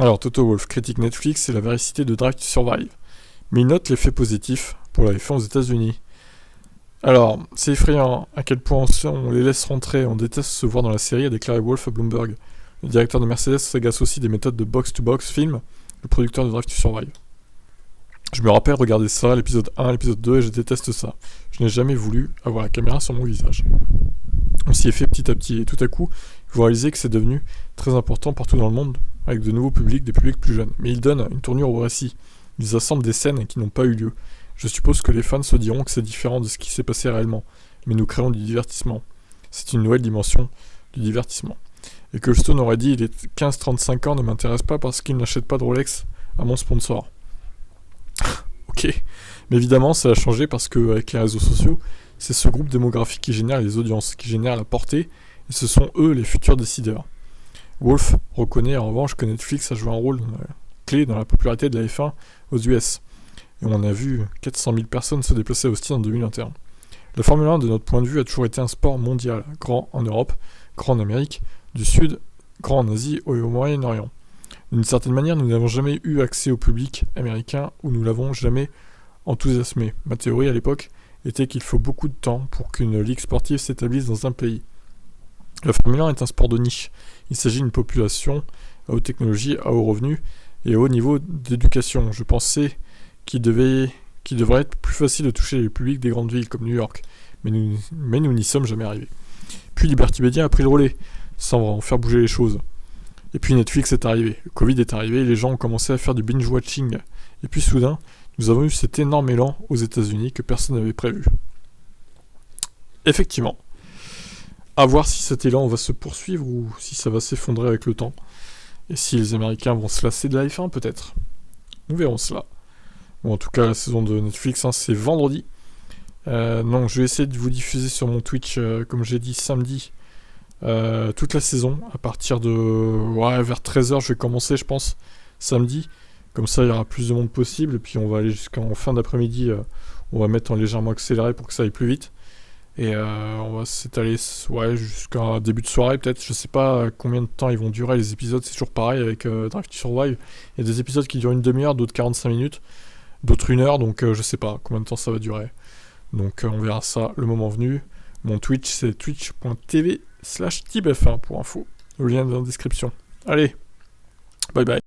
Alors, Toto Wolff critique Netflix et la véracité de Drive to Survive, mais il note l'effet positif pour la F1 aux États-Unis. Alors, c'est effrayant à quel point on les laisse rentrer, on déteste se voir dans la série, a déclaré Wolff à Bloomberg. Le directeur de Mercedes s'agace aussi des méthodes de box-to-box film, le producteur de Drive to Survive. Je me rappelle regarder ça, l'épisode 1, l'épisode 2, et je déteste ça. Je n'ai jamais voulu avoir la caméra sur mon visage. On s'y est fait petit à petit, et tout à coup, vous réalisez que c'est devenu très important partout dans le monde, avec de nouveaux publics, des publics plus jeunes. Mais ils donnent une tournure au récit. Ils assemblent des scènes qui n'ont pas eu lieu. Je suppose que les fans se diront que c'est différent de ce qui s'est passé réellement, mais nous créons du divertissement. C'est une nouvelle dimension du divertissement. Et que Stone aurait dit il est 15-35 ans ne m'intéresse pas parce qu'il n'achète pas de Rolex à mon sponsor. Ok, mais évidemment ça a changé parce qu'avec les réseaux sociaux, c'est ce groupe démographique qui génère les audiences, qui génère la portée, et ce sont eux les futurs décideurs. Wolff reconnaît en revanche que Netflix a joué un rôle clé dans la popularité de la F1 aux US. Et on a vu 400 000 personnes se déplacer à Austin en 2021. La Formule 1, de notre point de vue, a toujours été un sport mondial, grand en Europe, grand en Amérique du Sud, grand en Asie et au Moyen-Orient. D'une certaine manière, nous n'avons jamais eu accès au public américain ou nous l'avons jamais enthousiasmé. Ma théorie à l'époque était qu'il faut beaucoup de temps pour qu'une ligue sportive s'établisse dans un pays. La Formule 1 est un sport de niche. Il s'agit d'une population à haute technologie, à haut revenu et à haut niveau d'éducation. Je pensais qu'il devrait être plus facile de toucher les publics des grandes villes comme New York, mais nous n'y sommes jamais arrivés. Puis Liberty Media a pris le relais, sans en faire bouger les choses. Et puis Netflix est arrivé, le Covid est arrivé, et les gens ont commencé à faire du binge-watching. Et puis soudain, nous avons eu cet énorme élan aux États-Unis que personne n'avait prévu. Effectivement. À voir si cet élan va se poursuivre ou si ça va s'effondrer avec le temps. Et si les Américains vont se lasser de la F1, peut-être. Nous verrons cela. Bon, en tout cas, la saison de Netflix, c'est vendredi. Non, je vais essayer de vous diffuser sur mon Twitch, comme j'ai dit, samedi, toute la saison. À partir de vers 13h, je vais commencer, je pense, samedi. Comme ça, il y aura plus de monde possible. Et puis, on va aller jusqu'en fin d'après-midi. On va mettre en légèrement accéléré pour que ça aille plus vite. Et on va s'étaler jusqu'à début de soirée, peut-être. Je sais pas combien de temps ils vont durer, les épisodes. C'est toujours pareil avec Drive to Survive. Il y a des épisodes qui durent une demi-heure, d'autres 45 minutes. D'autres 1 heure, donc je sais pas combien de temps ça va durer. Donc on verra ça le moment venu. Mon Twitch, c'est twitch.tv/tibf1 pour info. Le lien est dans la description. Allez, bye bye.